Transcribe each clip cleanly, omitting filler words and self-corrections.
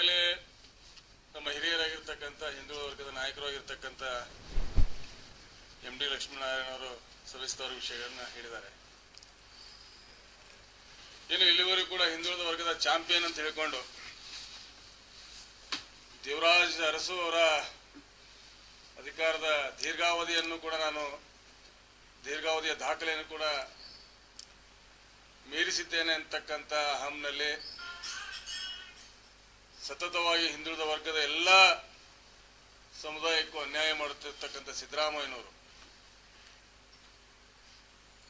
ಈಗಾಗಲೇ ನಮ್ಮ ಹಿರಿಯರಾಗಿರ್ತಕ್ಕಂಥ ಹಿಂದುಳಿದ ವರ್ಗದ ನಾಯಕರಾಗಿರ್ತಕ್ಕಂಥ ಎಂ ಡಿ ಲಕ್ಷ್ಮೀನಾರಾಯಣ ಅವರು ಸವಿಸ್ತಾರ ವಿಷಯಗಳನ್ನ ಹೇಳಿದ್ದಾರೆ. ಇನ್ನು ಇಲ್ಲಿವರೆಗೂ ಕೂಡ ಹಿಂದುಳಿದ ವರ್ಗದ ಚಾಂಪಿಯನ್ ಅಂತ ಹೇಳಿಕೊಂಡು ದೇವರಾಜ್ ಅರಸು ಅವರ ಅಧಿಕಾರದ ದೀರ್ಘಾವಧಿಯನ್ನು ಕೂಡ ದೀರ್ಘಾವಧಿಯ ದಾಖಲೆಯನ್ನು ಕೂಡ ಮೀರಿಸಿದ್ದೇನೆ ಅಂತಕ್ಕಂಥ ಹಮ್ನಲ್ಲಿ ಸತತವಾಗಿ ಹಿಂದುಳಿದ ವರ್ಗದ ಎಲ್ಲ ಸಮುದಾಯಕ್ಕೂ ಅನ್ಯಾಯ ಮಾಡುತ್ತಿರ್ತಕ್ಕಂಥ ಸಿದ್ದರಾಮಯ್ಯನವರು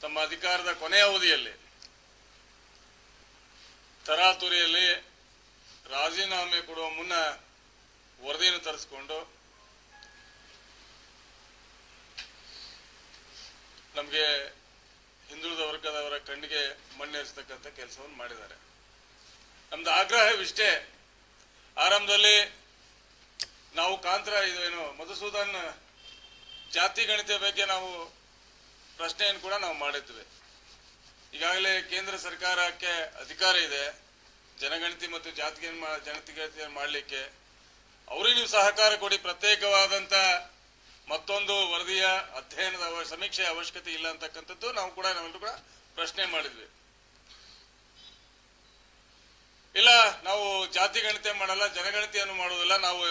ತಮ್ಮ ಅಧಿಕಾರದ ಕೊನೆಯ ಅವಧಿಯಲ್ಲಿ ತರಾತುರಿಯಲ್ಲಿ ರಾಜೀನಾಮೆ ಕೊಡುವ ಮುನ್ನ ವರದಿಯನ್ನು ತರಿಸಿಕೊಂಡು ನಮಗೆ ಹಿಂದುಳಿದ ವರ್ಗದವರ ಕಣ್ಣಿಗೆ ಮಣ್ಣೇರಿಸತಕ್ಕಂಥ ಕೆಲಸವನ್ನು ಮಾಡಿದ್ದಾರೆ. ನಮ್ದು ಆಗ್ರಹವಿಷ್ಟೇ, ಆರಂಭದಲ್ಲಿ ನಾವು ಇದೇನು ಮಧುಸೂದನ್ ಜಾತಿ ಗಣಿತ ಬಗ್ಗೆ ನಾವು ಪ್ರಶ್ನೆಯನ್ನು ಕೂಡ ನಾವು ಮಾಡಿದ್ವಿ. ಈಗಾಗಲೇ ಕೇಂದ್ರ ಸರ್ಕಾರಕ್ಕೆ ಅಧಿಕಾರ ಇದೆ ಜನಗಣತಿ ಮತ್ತು ಜನಗಣತಿ ಮಾಡಲಿಕ್ಕೆ. ಅವರಿಗೆ ನೀವು ಸಹಕಾರ ಕೊಡಿ, ಪ್ರತ್ಯೇಕವಾದಂತ ಮತ್ತೊಂದು ವರದಿಯ ಅಧ್ಯಯನದ ಸಮೀಕ್ಷೆಯ ಅವಶ್ಯಕತೆ ಇಲ್ಲ ಅಂತಕ್ಕಂಥದ್ದು ನಾವೆಲ್ಲರೂ ಕೂಡ ಪ್ರಶ್ನೆ ಮಾಡಿದ್ವಿ. ಇಲ್ಲ, ನಾವು ಜಾತಿ ಗಣತಿ ಮಾಡಲ್ಲ, ಜನಗಣತಿಯನ್ನು ಮಾಡುವುದಿಲ್ಲ, ನಾವು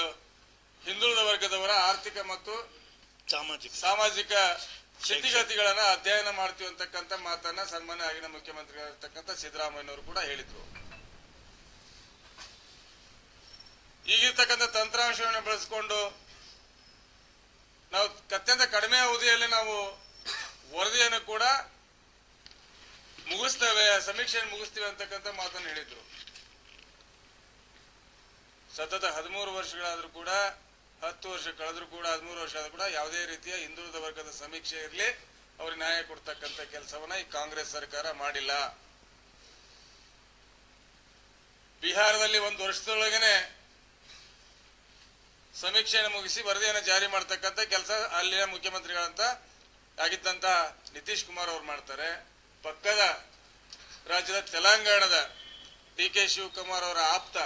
ಹಿಂದುಳಿದ ವರ್ಗದವರ ಆರ್ಥಿಕ ಮತ್ತು ಸಾಮಾಜಿಕ ಸ್ಥಿತಿಗತಿಗಳನ್ನ ಅಧ್ಯಯನ ಮಾಡ್ತೀವಿ ಅಂತಕ್ಕಂಥ ಮಾತನ್ನ ಸನ್ಮಾನ್ಯ ಆಗಿನ ಮುಖ್ಯಮಂತ್ರಿಗಳಿರ್ತಕ್ಕಂಥ ಸಿದ್ದರಾಮಯ್ಯನವರು ಕೂಡ ಹೇಳಿದ್ರು. ಈಗಿರ್ತಕ್ಕಂಥ ತಂತ್ರಾಂಶವನ್ನು ಬಳಸಿಕೊಂಡು ನಾವು ಅತ್ಯಂತ ಕಡಿಮೆ ಅವಧಿಯಲ್ಲಿ ನಾವು ವರದಿಯನ್ನು ಕೂಡ ಮುಗಿಸ್ತೇವೆ, ಸಮೀಕ್ಷೆಯನ್ನು ಮುಗಿಸ್ತೇವೆ ಅಂತಕ್ಕಂಥ ಮಾತನ್ನು ಹೇಳಿದ್ರು. ಸತತ 13 ವರ್ಷಗಳಾದ್ರೂ ಕೂಡ, 10 ವರ್ಷ ಕಳೆದ್ರೂ ಕೂಡ, 13 ವರ್ಷ ಆದ್ರೂ ಕೂಡ ಯಾವುದೇ ರೀತಿಯ ಹಿಂದುಳಿದ ವರ್ಗದ ಸಮೀಕ್ಷೆ ಇರಲಿ ಅವ್ರಿಗೆ ನ್ಯಾಯ ಕೊಡ್ತಕ್ಕಂಥ ಕೆಲಸವನ್ನ ಈ ಕಾಂಗ್ರೆಸ್ ಸರ್ಕಾರ ಮಾಡಿಲ್ಲ. ಬಿಹಾರದಲ್ಲಿ 1 ವರ್ಷದೊಳಗೇನೆ ಸಮೀಕ್ಷೆಯನ್ನು ಮುಗಿಸಿ ವರದಿಯನ್ನು ಜಾರಿ ಮಾಡತಕ್ಕಂಥ ಕೆಲಸ ಅಲ್ಲಿನ ಮುಖ್ಯಮಂತ್ರಿಗಳಂತ ಆಗಿದ್ದಂತ ನಿತೀಶ್ ಕುಮಾರ್ ಅವರು ಮಾಡ್ತಾರೆ. ಪಕ್ಕದ ರಾಜ್ಯದ ತೆಲಂಗಾಣದ ಡಿ ಕೆ ಶಿವಕುಮಾರ್ ಅವರ ಆಪ್ತ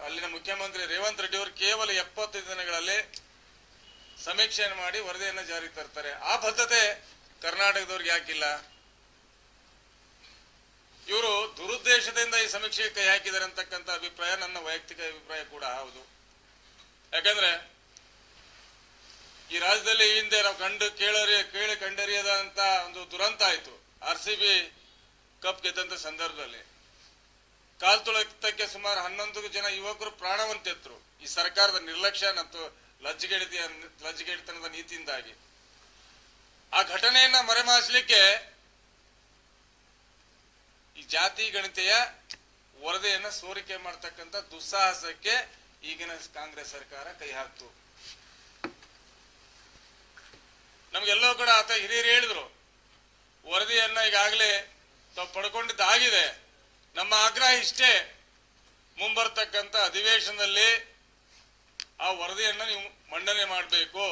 ಅಲ್ಲಿನ ಮುಖ್ಯಮಂತ್ರಿ ರೇವಂತ್ ರೆಡ್ಡಿ ಅವರು ಕೇವಲ 70 ದಿನಗಳಲ್ಲಿ ಸಮೀಕ್ಷೆಯನ್ನು ಮಾಡಿ ವರದಿಯನ್ನು ಜಾರಿ ತರ್ತಾರೆ. ಆ ಬದ್ಧತೆ ಕರ್ನಾಟಕದವ್ರಿಗೆ ಯಾಕಿಲ್ಲ? ಇವರು ದುರುದ್ದೇಶದಿಂದ ಈ ಸಮೀಕ್ಷೆಗೆ ಕೈ ಹಾಕಿದ್ದಾರೆ ಅಂತಕ್ಕಂಥ ಅಭಿಪ್ರಾಯ ನನ್ನ ವೈಯಕ್ತಿಕ ಅಭಿಪ್ರಾಯ ಕೂಡ ಹೌದು. ಯಾಕಂದ್ರೆ ಈ ರಾಜ್ಯದಲ್ಲಿ ಹಿಂದೆ ನಾವು ಕೇಳಿ ಕಂಡರಿಯದಂತ ಒಂದು ದುರಂತ ಆಯ್ತು. RCB ಕಪ್ ಗೆದ್ದಂತ ಸಂದರ್ಭದಲ್ಲಿ ಕಾಲ್ ತುಳಿತಕ್ಕೆ ಸುಮಾರು 11 ಜನ ಯುವಕರು ಪ್ರಾಣವಂತೆತ್ತರು ಈ ಸರ್ಕಾರದ ನಿರ್ಲಕ್ಷ್ಯ ಮತ್ತು ಲಜ್ಜೆಗೆಡಿತನದ ನೀತಿಯಿಂದಾಗಿ. ಆ ಘಟನೆಯನ್ನ ಮರೆಮಾಚಲಿಕ್ಕೆ ಈ ಜಾತಿ ಗಣತಿಯ ವರದಿಯನ್ನ ಸೋರಿಕೆ ಮಾಡತಕ್ಕಂಥ ದುಸ್ಸಾಹಸಕ್ಕೆ ಈಗಿನ ಕಾಂಗ್ರೆಸ್ ಸರ್ಕಾರ ಕೈ ಹಾಕ್ತು. ನಮ್ಗೆಲ್ಲೋ ಕೂಡ ಆತ ಹಿರಿಯರು ಹೇಳಿದ್ರು, ವರದಿಯನ್ನ ಈಗಾಗಲೇ ತಾವು ಪಡ್ಕೊಂಡಿದ್ದಾಗಿದೆ. ನಮ್ಮ ಆಗ್ರಹ ಇಷ್ಟೇ, ಮುಂಬರ್ತಕ್ಕಂಥ ಅಧಿವೇಶನದಲ್ಲಿ ಆ ವರದಿಯನ್ನ ನೀವು ಮಂಡನೆ ಮಾಡಬೇಕು,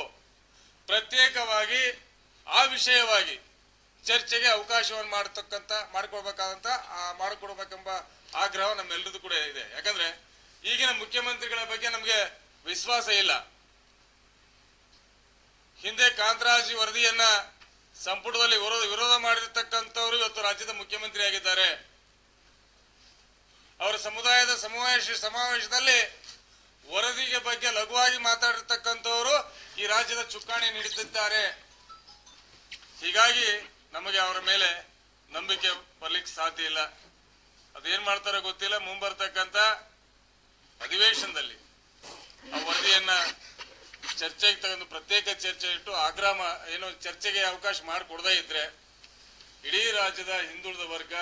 ಪ್ರತ್ಯೇಕವಾಗಿ ಆ ವಿಷಯವಾಗಿ ಚರ್ಚೆಗೆ ಅವಕಾಶವನ್ನು ಮಾಡಿಕೊಡ್ಬೇಕೆಂಬ ಆಗ್ರಹ ನಮ್ಮೆಲ್ಲರದು ಕೂಡ ಇದೆ. ಯಾಕಂದ್ರೆ ಈಗಿನ ಮುಖ್ಯಮಂತ್ರಿಗಳ ಬಗ್ಗೆ ನಮಗೆ ವಿಶ್ವಾಸ ಇಲ್ಲ. ಹಿಂದೆ ಕಾಂತರಾಜ್ ವರದಿಯನ್ನ ಸಂಪುಟದಲ್ಲಿ ವಿರೋಧ ಮಾಡಿರ್ತಕ್ಕಂಥವ್ರು ಇವತ್ತು ರಾಜ್ಯದ ಮುಖ್ಯಮಂತ್ರಿ ಆಗಿದ್ದಾರೆ. ಅವರ ಸಮುದಾಯದ ಸಮಾವೇಶದಲ್ಲಿ ವರದಿಗೆ ಬಗ್ಗೆ ಲಘುವಾಗಿ ಮಾತಾಡಿರ್ತಕ್ಕಂಥವರು ಈ ರಾಜ್ಯದ ಚುಕ್ಕಾಣಿ ನೀಡುತ್ತಿದ್ದಾರೆ. ಹೀಗಾಗಿ ನಮಗೆ ಅವರ ಮೇಲೆ ನಂಬಿಕೆ ಬರ್ಲಿಕ್ಕೆ ಸಾಧ್ಯ ಇಲ್ಲ. ಅದೇನ್ ಮಾಡ್ತಾರೋ ಗೊತ್ತಿಲ್ಲ. ಮುಂಬರ್ತಕ್ಕಂಥ ಅಧಿವೇಶನದಲ್ಲಿ ಆ ವರದಿಯನ್ನ ಚರ್ಚೆಗೆ ತಗೊಂಡು ಪ್ರತ್ಯೇಕ ಚರ್ಚೆ ಇಟ್ಟು ಚರ್ಚೆಗೆ ಅವಕಾಶ ಮಾಡಿಕೊಡದೇ ಇದ್ರೆ ಇಡೀ ರಾಜ್ಯದ ಹಿಂದುಳಿದ ವರ್ಗ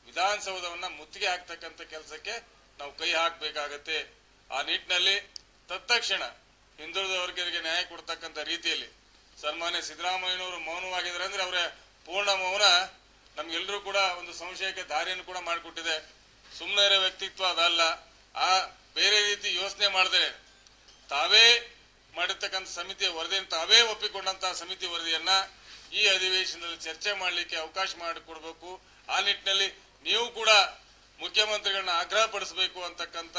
ವಿಧಾನಸೌಧವನ್ನ ಮುತ್ತಿಗೆ ಹಾಕ್ತಕ್ಕಂಥ ಕೆಲಸಕ್ಕೆ ನಾವು ಕೈ ಹಾಕಬೇಕಾಗತ್ತೆ. ಆ ನಿಟ್ಟಿನಲ್ಲಿ ತತ್ಕ್ಷಣ ಹಿಂದುಳಿದ ವರ್ಗರಿಗೆ ನ್ಯಾಯ ಕೊಡ್ತಕ್ಕಂಥ ರೀತಿಯಲ್ಲಿ ಸನ್ಮಾನ್ಯ ಸಿದ್ದರಾಮಯ್ಯನವರು ಮೌನವಾಗಿದ್ದಾರೆ ಅಂದ್ರೆ ಅವರ ಪೂರ್ಣ ಮೌನ ನಮ್ಗೆಲ್ಲರೂ ಕೂಡ ಒಂದು ಸಂಶಯಕ್ಕೆ ದಾರಿಯನ್ನು ಕೂಡ ಮಾಡಿಕೊಟ್ಟಿದೆ. ಸುಮ್ಮನೆ ಇರೋ ವ್ಯಕ್ತಿತ್ವ ಅದಲ್ಲ. ಆ ಬೇರೆ ರೀತಿ ಯೋಚನೆ ಮಾಡದೆ ತಾವೇ ಮಾಡಿರ್ತಕ್ಕಂಥ ಸಮಿತಿಯ ವರದಿಯನ್ನು ತಾವೇ ಒಪ್ಪಿಕೊಂಡಂತಹ ಸಮಿತಿ ವರದಿಯನ್ನ ಈ ಅಧಿವೇಶನದಲ್ಲಿ ಚರ್ಚೆ ಮಾಡಲಿಕ್ಕೆ ಅವಕಾಶ ಮಾಡಿಕೊಡ್ಬೇಕು. ಆ ನಿಟ್ಟಿನಲ್ಲಿ ನೀವು ಕೂಡ ಮುಖ್ಯಮಂತ್ರಿಗಳನ್ನ ಆಗ್ರಹ ಪಡಿಸಬೇಕು ಅಂತಕ್ಕಂಥ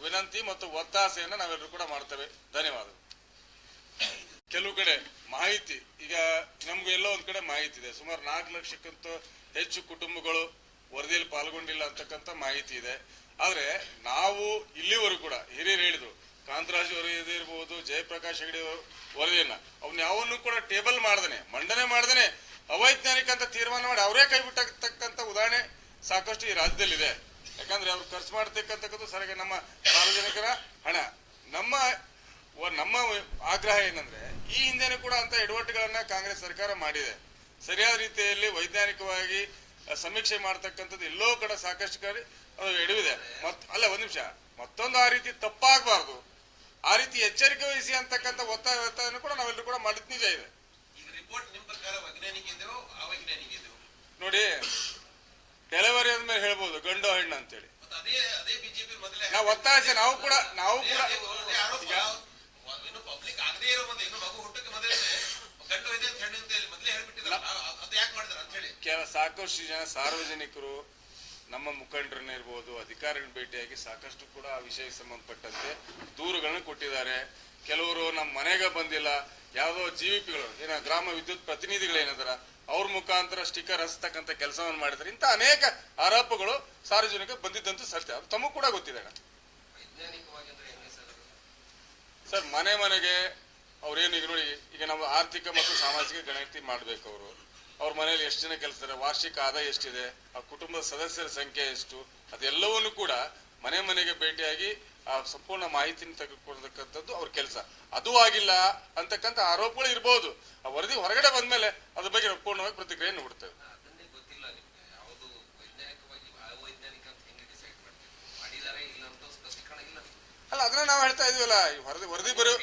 ವಿನಂತಿ ಮತ್ತು ಒತ್ತಾಸೆಯನ್ನು ನಾವೆಲ್ಲರೂ ಕೂಡ ಮಾಡ್ತೇವೆ. ಧನ್ಯವಾದ. ಕೆಲವು ಕಡೆ ಮಾಹಿತಿ, ಈಗ ನಮ್ಗೆ ಎಲ್ಲೋ ಒಂದ್ ಕಡೆ ಮಾಹಿತಿ ಇದೆ, ಸುಮಾರು 4 ಲಕ್ಷಕ್ಕಿಂತ ಹೆಚ್ಚು ಕುಟುಂಬಗಳು ವರದಿಯಲ್ಲಿ ಪಾಲ್ಗೊಂಡಿಲ್ಲ ಅಂತಕ್ಕಂಥ ಮಾಹಿತಿ ಇದೆ. ಆದ್ರೆ ನಾವು ಇಲ್ಲಿವರೆಗೂ ಕೂಡ ಹಿರಿಯರು ಹೇಳಿದ್ರು, ಕಾಂತರಾಜ್ ವರದಿ ಇರ್ಬೋದು, ಜಯಪ್ರಕಾಶ್ ಹೆಗಡೆ ವರದಿಯನ್ನ ಅವ್ನ ಯಾವನ್ನೂ ಕೂಡ ಟೇಬಲ್ ಮಾಡ್ದೇನೆ, ಮಂಡನೆ ಮಾಡ್ದೇನೆ ಅವೈಜ್ಞಾನಿಕ ಅಂತ ತೀರ್ಮಾನ ಮಾಡಿ ಅವರೇ ಕೈ ಬಿಟ್ಟತಕ್ಕಂಥ ಉದಾಹರಣೆ ಸಾಕಷ್ಟು ಈ ರಾಜ್ಯದಲ್ಲಿದೆ. ಯಾಕಂದ್ರೆ ಅವ್ರು ಖರ್ಚು ಮಾಡ್ತಕ್ಕಂಥದ್ದು ಸರಿಯಾಗಿ ನಮ್ಮ ಸಾರ್ವಜನಿಕರ ಹಣ. ನಮ್ಮ ಆಗ್ರಹ ಏನಂದ್ರೆ, ಈ ಹಿಂದೆನೂ ಕೂಡ ಅಂತ ಎಡವಟ್ಟುಗಳನ್ನ ಕಾಂಗ್ರೆಸ್ ಸರ್ಕಾರ ಮಾಡಿದೆ. ಸರಿಯಾದ ರೀತಿಯಲ್ಲಿ ವೈಜ್ಞಾನಿಕವಾಗಿ ಸಮೀಕ್ಷೆ ಮಾಡ್ತಕ್ಕಂಥದ್ದು ಎಲ್ಲೋ ಕಡೆ ಸಾಕಷ್ಟು ಕಡೆ ಎಡವಿದೆ. ಅಲ್ಲ, ಒಂದ್ ನಿಮಿಷ, ಮತ್ತೊಂದು ಆ ರೀತಿ ತಪ್ಪಾಗಬಾರ್ದು, ಆ ರೀತಿ ಎಚ್ಚರಿಕೆ ವಹಿಸಿ ಅಂತಕ್ಕಂಥ ಒತ್ತಾಯವನ್ನು ಕೂಡ ನಾವೆಲ್ಲರೂ ಕೂಡ ಮಾಡಿದ್ ನಿಜ ಇದೆ. ನೋಡಿ, ಡೆಲಿವರಿ ಆದ್ಮೇಲೆ ಹೇಳ್ಬೋದು ಗಂಡು ಹೆಣ್ಣು ಅಂತೇಳಿ ನಾವು ಒತ್ತಾಯಿಸಿ ನಾವು ಕೂಡ ಸಾಕಷ್ಟು ಜನ ಸಾರ್ವಜನಿಕರು ನಮ್ಮ ಮುಖಂಡರನ್ನ ಇರ್ಬೋದು, ಅಧಿಕಾರಿಗಳನ್ನ ಭೇಟಿಯಾಗಿ ಸಾಕಷ್ಟು ಕೂಡ ಆ ವಿಷಯಕ್ಕೆ ಸಂಬಂಧಪಟ್ಟಂತೆ ದೂರುಗಳನ್ನ ಕೊಟ್ಟಿದ್ದಾರೆ. ಕೆಲವರು ನಮ್ಮ ಮನೆಗೆ ಬಂದಿಲ್ಲ, ಯಾವುದೋ ಜಿವಿಪಿಗಳು ಗ್ರಾಮ ವಿದ್ಯುತ್ ಪ್ರತಿನಿಧಿಗಳೇನದಾರ ಅವ್ರ ಮುಖಾಂತರ ಸ್ಟಿಕ್ಕರ್ ಹಚ್ಚತಕ್ಕಂಥ ಕೆಲಸವನ್ನು ಮಾಡಿದ್ದಾರೆ. ಇಂಥ ಅನೇಕ ಆರೋಪಗಳು ಸಾರ್ವಜನಿಕ ಬಂದಿದ್ದಂತೂ ಸತ್ಯ, ಅದು ತಮಗೂ ಕೂಡ ಗೊತ್ತಿದೆ. ಸರ್, ಮನೆಗೆ ಅವ್ರೇನು ಈಗ ನೋಡಿ, ಈಗ ನಾವು ಆರ್ಥಿಕ ಮತ್ತು ಸಾಮಾಜಿಕ ಗಣತಿ ಮಾಡ್ಬೇಕು. ಅವ್ರ ಮನೇಲಿ ಎಷ್ಟು ಜನ ಕೆಲಸ, ವಾರ್ಷಿಕ ಆದಾಯ ಎಷ್ಟಿದೆ, ಆ ಕುಟುಂಬದ ಸದಸ್ಯರ ಸಂಖ್ಯೆ ಎಷ್ಟು, ಅದೆಲ್ಲವನ್ನೂ ಕೂಡ ಮನೆಗೆ ಭೇಟಿಯಾಗಿ ಆ ಸಂಪೂರ್ಣ ಮಾಹಿತಿನ ತೆಗೆದುಕೊಳ್ತಕ್ಕಂಥದ್ದು ಅವ್ರ ಕೆಲಸ. ಅದು ಆಗಿಲ್ಲ ಅಂತಕ್ಕಂಥ ಆರೋಪಗಳು ಇರ್ಬೋದು. ಆ ವರದಿ ಹೊರಗಡೆ ಬಂದ್ಮೇಲೆ ಅದ್ರ ಬಗ್ಗೆ ಪೂರ್ಣವಾಗಿ ಪ್ರತಿಕ್ರಿಯೆಯನ್ನು ಕೊಡ್ತೇವೆ. ಅಲ್ಲ, ಅದನ್ನ ನಾವು ಹೇಳ್ತಾ ಇದೀವಲ್ಲ, ವರದಿ ಬರೋ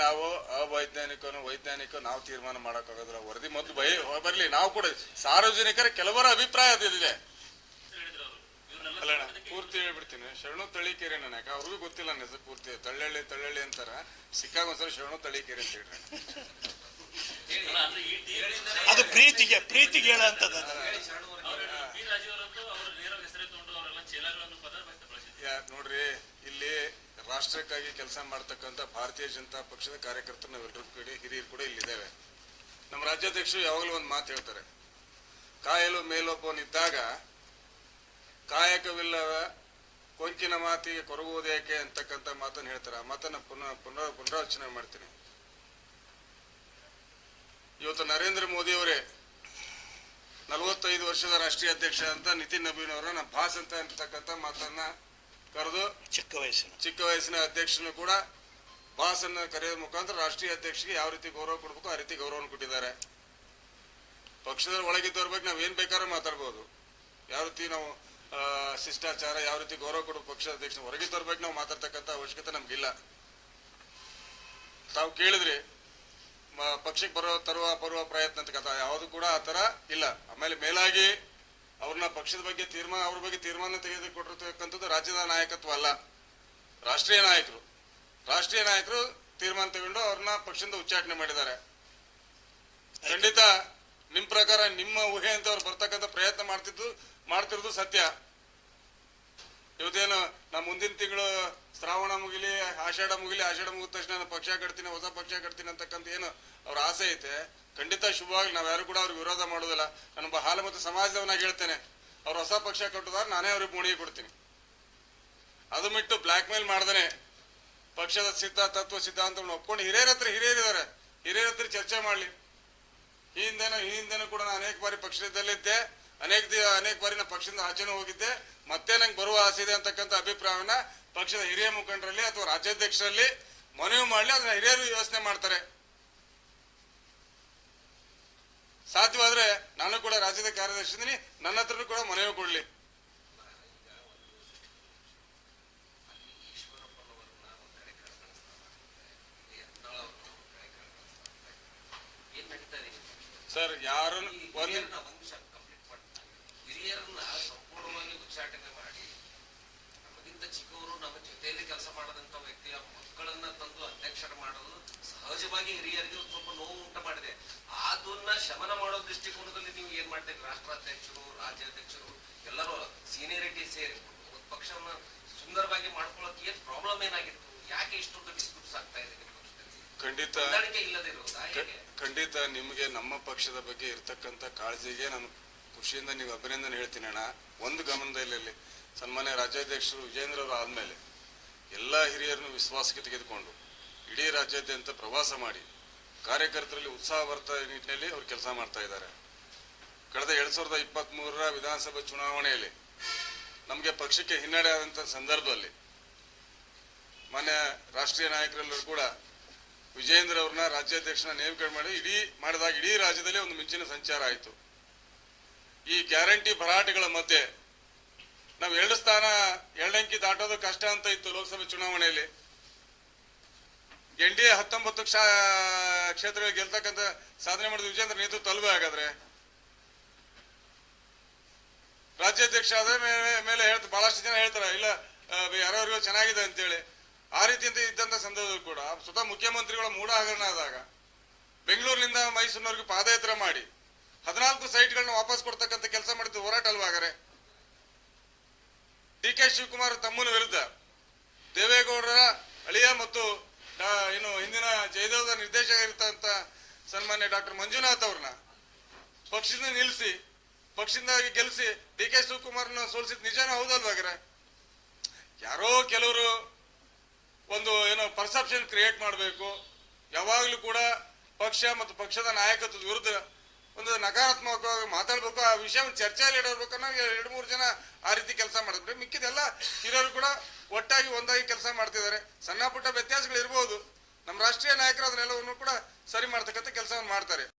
ನಾವು ವೈಜ್ಞಾನಿಕ ನಾವು ತೀರ್ಮಾನ ಮಾಡಕ್ಕಾಗೋದ್ರ. ವರದಿ ಮೊದಲು ಬರ್ಲಿ, ನಾವು ಕೂಡ ಸಾರ್ವಜನಿಕರ ಕೆಲವರ ಅಭಿಪ್ರಾಯ ಅದಿದೆ. ಅಲ್ಲ, ಪೂರ್ತಿ ಹೇಳ್ಬಿಡ್ತೀನಿ. ಶರಣು ತಳಿಕೆರೆ ನನಗೆ ಅವ್ರಿಗೂ ಗೊತ್ತಿಲ್ಲ ನನ್ನ ಹೆಸರು ಪೂರ್ತಿ. ತಳ್ಳಳ್ಳಿ ಅಂತಾರ, ಸಿಕ್ಕಾಗ ಒಂದ್ಸಲ ಶರಣು ತಳಿಕೆರೆ ಅಂತ ಹೇಳ್ರಿ. ಅದು ಪ್ರೀತಿಗೆ ಹೇಳಂತದ. ನೋಡ್ರಿ, ಇಲ್ಲಿ ರಾಷ್ಟ್ರಕ್ಕಾಗಿ ಕೆಲಸ ಮಾಡ್ತಕ್ಕಂಥ ಭಾರತೀಯ ಜನತಾ ಪಕ್ಷದ ಕಾರ್ಯಕರ್ತರು ನಾವೆಲ್ಲರೂ ಕಡೆ ಹಿರಿಯರು ಕೂಡ ಇಲ್ಲಿದ್ದೇವೆ. ನಮ್ಮ ರಾಜ್ಯಾಧ್ಯಕ್ಷರು ಯಾವಾಗಲೂ ಒಂದು ಮಾತು ಹೇಳ್ತಾರೆ, ಕಾಯಲು ಮೇಲೊಬ್ಬನಿದ್ದಾಗ ಕಾಯಕವಿಲ್ಲದ ಕೊಂಕಿನ ಮಾತಿಗೆ ಕೊರಗುವುದೇಕೆ ಅಂತಕ್ಕಂಥ ಮಾತನ್ನು ಹೇಳ್ತಾರೆ. ಆ ಮಾತನ್ನ ಪುನರಾವರ್ತನೆ ಮಾಡ್ತೀನಿ. ಇವತ್ತು ನರೇಂದ್ರ ಮೋದಿ ಅವರೇ 45 ವರ್ಷದ ರಾಷ್ಟ್ರೀಯ ಅಧ್ಯಕ್ಷ ಅಂತ ನಿತಿನ್ ನಬೀನ್ ಅವರನ್ನ ಭಾಸ್ ಅಂತ ಅಂತಕ್ಕಂಥ ಮಾತನ್ನ ಕರೆದು ಚಿಕ್ಕ ವಯಸ್ಸಿನ ಅಧ್ಯಕ್ಷನು ಕೂಡ ಬಾಸ್ ಅನ್ನ ಕರೆಯೋದ್ರ ಮುಖಾಂತರ ರಾಷ್ಟ್ರೀಯ ಅಧ್ಯಕ್ಷರಿಗೆ ಯಾವ ರೀತಿ ಗೌರವ ಕೊಡ್ಬೇಕು ಆ ರೀತಿ ಗೌರವವನ್ನು ಕೊಟ್ಟಿದ್ದಾರೆ. ಪಕ್ಷದ ಒಳಗಿದ್ದವ್ರ ಬಗ್ಗೆ ನಾವ್ ಏನ್ ಬೇಕಾದ್ರೂ ಮಾತಾಡ್ಬೋದು, ಯಾವ ರೀತಿ ನಾವು ಶಿಷ್ಟಾಚಾರ, ಯಾವ ರೀತಿ ಗೌರವ ಕೊಡಬೇಕು ಪಕ್ಷದ ಅಧ್ಯಕ್ಷ. ಹೊರಗಿದ್ದವ್ರ ಬಗ್ಗೆ ನಾವು ಮಾತಾಡ್ತಕ್ಕಂಥ ಅವಶ್ಯಕತೆ ನಮ್ಗಿಲ್ಲ. ತಾವು ಕೇಳಿದ್ರಿ ಪಕ್ಷಕ್ಕೆ ತರುವ ಪ್ರಯತ್ನ ಅಂತಕ್ಕಂಥ ಯಾವುದು ಕೂಡ ಆ ತರ ಇಲ್ಲ. ಆಮೇಲೆ ಮೇಲಾಗಿ ಅವ್ರನ್ನ ಪಕ್ಷದ ಬಗ್ಗೆ ಅವ್ರ ಬಗ್ಗೆ ತೀರ್ಮಾನ ತೆಗೆದುಕೊಟ್ಟಿರ್ತಕ್ಕಂಥದ್ದು ರಾಜ್ಯದ ನಾಯಕತ್ವ ಅಲ್ಲ, ರಾಷ್ಟ್ರೀಯ ನಾಯಕರು ತೀರ್ಮಾನ ತಗೊಂಡು ಅವ್ರನ್ನ ಪಕ್ಷದಿಂದ ಉಚ್ಚಾಟನೆ ಮಾಡಿದ್ದಾರೆ. ಖಂಡಿತ ನಿಮ್ ಪ್ರಕಾರ ನಿಮ್ಮ ಊಹೆ ಅಂತ ಅವ್ರು ಬರ್ತಕ್ಕಂಥ ಪ್ರಯತ್ನ ಮಾಡ್ತಿರೋದು ಸತ್ಯ. ಇವತ್ತೇನು ನಾ ಮುಂದಿನ ತಿಂಗಳು ಶ್ರಾವಣ ಮುಗಿಲಿ, ಆಷಾಢ ಮುಗಿದ ತಕ್ಷಣ ನಾನು ಪಕ್ಷ ಕಟ್ತೀನಿ, ಹೊಸ ಪಕ್ಷ ಕಟ್ತೀನಿ ಅಂತಕ್ಕಂಥ ಏನು ಅವ್ರ ಆಸೆ ಐತೆ, ಖಂಡಿತ ಶುಭವಾಗಿ ನಾವ್ ಯಾರು ಕೂಡ ಅವ್ರಿಗೆ ವಿರೋಧ ಮಾಡೋದಿಲ್ಲ. ನಾನು ಹಾಲು ಮತ್ತು ಸಮಾಜದವನಾಗಿ ಹೇಳ್ತೇನೆ, ಅವ್ರು ಹೊಸ ಪಕ್ಷ ಕಟ್ಟುದಾರ ನಾನೇ ಅವ್ರಿಗೆ ಮುಣಿಗೆ ಕೊಡ್ತೀನಿ. ಅದು ಬಿಟ್ಟು ಬ್ಲಾಕ್ ಮೇಲ್ ಮಾಡ್ದೇನೆ ಪಕ್ಷದ ತತ್ವ ಸಿದ್ಧಾಂತವನ್ನು ಒಪ್ಕೊಂಡು ಹಿರಿಯರಿದ್ದಾರೆ, ಹಿರಿಯರ ಹತ್ರ ಚರ್ಚೆ ಮಾಡ್ಲಿ. ಈ ಹಿಂದೆನೂ ಕೂಡ ನಾನು ಅನೇಕ ಬಾರಿ ಪಕ್ಷದಲ್ಲಿದ್ದೆ, ಅನೇಕ ಬಾರಿ ನಾನು ಪಕ್ಷದಿಂದ ಆಚೆನೂ ಹೋಗಿದ್ದೆ. ಮತ್ತೆ ನಂಗೆ ಬರುವ ಆಸೆ ಇದೆ ಅಂತಕ್ಕಂಥ ಅಭಿಪ್ರಾಯವನ್ನ ಪಕ್ಷದ ಹಿರಿಯ ಮುಖಂಡರಲ್ಲಿ ಅಥವಾ ರಾಜ್ಯಾಧ್ಯಕ್ಷರಲ್ಲಿ ಮನವಿ ಮಾಡ್ಲಿ, ಅದನ್ನ ಹಿರಿಯರು ಯೋಚನೆ ಮಾಡ್ತಾರೆ. ಸಾಧ್ಯವಾದ್ರೆ ನಾನು ಕೂಡ ರಾಜ್ಯದ ಕಾರ್ಯದರ್ಶಿ ಇದ್ದೀನಿ, ನನ್ನ ಹತ್ರನೂ ಕೂಡ ಮನವಿ ಕೊಡ್ಲಿ. ಸರ್, ಯಾರು ಹಿರಿಯರನ್ನ ಸಂಪೂರ್ಣವಾಗಿ ಉಚ್ಚಾಟನೆ ಮಾಡಿ ನಮಗಿಂತ ಚಿಕ್ಕವರು ನಮ್ಮ ಜೊತೆಯಲ್ಲಿ ಕೆಲಸ ಮಾಡದಂತ ವ್ಯಕ್ತಿಯ ಮಕ್ಕಳನ್ನ ತಂದು ಅಧ್ಯಕ್ಷರ ಮಾಡೋದು ಸಹಜವಾಗಿ ಹಿರಿಯರಿಗೆ ಸ್ವಲ್ಪ ನೋವು ಉಂಟು ಮಾಡಿದೆ. ಅದನ್ನ ಶಮನ ಮಾಡೋ ದೃಷ್ಟಿಕೋನದಲ್ಲಿ ನೀವು ಏನ್ ಮಾಡ್ತೀರಿ? ರಾಷ್ಟ್ರ ಅಧ್ಯಕ್ಷರು, ರಾಜ್ಯಾಧ್ಯಕ್ಷರು ಎಲ್ಲರೂ ಸೀನಿಯರಿಟಿ ಸೇರಿ ಒಂದು ಪಕ್ಷವನ್ನ ಸುಂದರವಾಗಿ ಮಾಡ್ಕೊಳ್ಳೋಕೆ ಏನ್ ಪ್ರಾಬ್ಲಮ್ ಏನಾಗಿತ್ತು? ಯಾಕೆ ಇಷ್ಟೊಂದು ಡಿಸ್ಪ್ಯೂಟ್ಸ್ ಆಗ್ತಾ ಇದೆ ನಿಮ್ಮ ಪಕ್ಷದಲ್ಲಿ? ಖಂಡಿತ ಹೊಂದಾಣಿಕೆ ಇಲ್ಲದೆ ಇರೋದಾ ಹೇಗೆ? ಖಂಡಿತ ನಿಮಗೆ ನಮ್ಮ ಪಕ್ಷದ ಬಗ್ಗೆ ಇರ್ತಕ್ಕಂಥ ಕಾಳಜಿಗೆ ನಾನು ಖುಷಿಯಿಂದ ನೀವು ಅಭಿನಂದನೆ ಹೇಳ್ತೀನಿ ಅಣ್ಣ. ಒಂದು ಗಮನದಲ್ಲಿ ಸನ್ಮಾನ್ಯ ರಾಜ್ಯಾಧ್ಯಕ್ಷರು ವಿಜೇಂದ್ರ ಅವರು ಆದ್ಮೇಲೆ ಎಲ್ಲ ಹಿರಿಯರನ್ನು ವಿಶ್ವಾಸಕ್ಕೆ ತೆಗೆದುಕೊಂಡು ಇಡೀ ರಾಜ್ಯಾದ್ಯಂತ ಪ್ರವಾಸ ಮಾಡಿ ಕಾರ್ಯಕರ್ತರಲ್ಲಿ ಉತ್ಸಾಹ ಬರ್ತಾ ನಿಟ್ಟಿನಲ್ಲಿ ಅವರು ಕೆಲಸ ಮಾಡ್ತಾ ಇದ್ದಾರೆ. ಕಳೆದ 2023 ವಿಧಾನಸಭಾ ಚುನಾವಣೆಯಲ್ಲಿ ನಮಗೆ ಪಕ್ಷಕ್ಕೆ ಹಿನ್ನಡೆ ಆದಂತ ಸಂದರ್ಭದಲ್ಲಿ ಮಾನ್ಯ ರಾಷ್ಟ್ರೀಯ ನಾಯಕರೆಲ್ಲರೂ ಕೂಡ ವಿಜೇಂದ್ರ ಅವ್ರನ್ನ ರಾಜ್ಯಾಧ್ಯಕ್ಷನ ನೇಮಕ ಮಾಡಿದಾಗ ಇಡೀ ರಾಜ್ಯದಲ್ಲಿ ಒಂದು ಮಿಂಚಿನ ಸಂಚಾರ ಆಯಿತು. ಈ ಗ್ಯಾರಂಟಿ ಭರಾಟೆಗಳ ಮಧ್ಯೆ ನಾವು 2 ಸ್ಥಾನ 2 ಅಂಕಿ ದಾಟೋದು ಕಷ್ಟ ಅಂತ ಇತ್ತು ಲೋಕಸಭೆ ಚುನಾವಣೆಯಲ್ಲಿ. NDA 19 ಕ್ಷೇತ್ರಗಳು ಗೆಲ್ತಕ್ಕಂಥ ಸಾಧನೆ ಮಾಡಿದ ವಿಜೇಂದ್ರ ನೇತೃತ್ವ ಅಲ್ವೇ? ಹಾಗಾದ್ರೆ ರಾಜ್ಯಾಧ್ಯಕ್ಷ ಆದ ಮೇಲೆ ಹೇಳ್ತಾರೆ, ಬಹಳಷ್ಟು ಜನ ಹೇಳ್ತಾರೆ ಇಲ್ಲ ಯಾರ್ಯಾರಿಗೂ ಚೆನ್ನಾಗಿದೆ ಅಂತೇಳಿ. ಆ ರೀತಿಯಿಂದ ಇದ್ದಂತ ಸಂದರ್ಭದಲ್ಲಿ ಕೂಡ ಸ್ವತಃ ಮುಖ್ಯಮಂತ್ರಿಗಳ ಮೂಢ ಹಗರಣ ಆದಾಗ ಬೆಂಗಳೂರಿನಿಂದ ಮೈಸೂರಿನವರೆಗೂ ಪಾದಯಾತ್ರೆ ಮಾಡಿ 14 ಸೈಟ್ಗಳನ್ನ ವಾಪಸ್ ಕೊಡ್ತಕ್ಕಂಥ ಕೆಲಸ ಮಾಡಿದ್ದು ಹೋರಾಟ ಅಲ್ವಾಗರೆ. DK ಶಿವಕುಮಾರ್ ತಮ್ಮನ ವಿರುದ್ಧ ದೇವೇಗೌಡರ ಅಳಿಯ ಮತ್ತು ಇನ್ನು ಹಿಂದಿನ ಜಯದೇವದ ನಿರ್ದೇಶಕ ಇರ್ತಂತ ಸನ್ಮಾನ್ಯ ಡಾಕ್ಟರ್ ಮಂಜುನಾಥ್ ಅವ್ರನ್ನ ಪಕ್ಷದಿಂದ ನಿಲ್ಲಿಸಿ ಪಕ್ಷದಿಂದ ಗೆಲ್ಲಿಸಿ DK ಶಿವಕುಮಾರ್ನ ಸೋಲಿಸಿದ ನಿಜಾನ ಹೌದಲ್ವಾಗರೆ? ಯಾರೋ ಕೆಲವರು ಒಂದು ಪರ್ಸೆಪ್ಷನ್ ಕ್ರಿಯೇಟ್ ಮಾಡಬೇಕು. ಯಾವಾಗ್ಲೂ ಕೂಡ ಪಕ್ಷ ಮತ್ತು ಪಕ್ಷದ ನಾಯಕತ್ವದ ವಿರುದ್ಧ ಒಂದು ನಕಾರಾತ್ಮಕವಾಗಿ ಮಾತಾಡ್ಬೇಕು, ಆ ವಿಷಯ ಚರ್ಚೆಯಲ್ಲಿ ಇಡಬೇಕು ಅನ್ನೋ 2-3 ಜನ ಆ ರೀತಿ ಕೆಲಸ ಮಾಡಿದ್ರೆ ಮಿಕ್ಕಿದೆಲ್ಲ ಹಿರಿಯರು ಕೂಡ ಒಟ್ಟಾಗಿ ಒಂದಾಗಿ ಕೆಲಸ ಮಾಡ್ತಿದ್ದಾರೆ. ಸಣ್ಣ ಪುಟ್ಟ ವ್ಯತ್ಯಾಸಗಳು ಇರಬಹುದು, ನಮ್ಮ ರಾಷ್ಟ್ರೀಯ ನಾಯಕರು ಅದನ್ನೆಲ್ಲವನ್ನು ಕೂಡ ಸರಿ ಮಾಡ್ತಕ್ಕಂಥ ಕೆಲಸವನ್ನು ಮಾಡ್ತಾರೆ.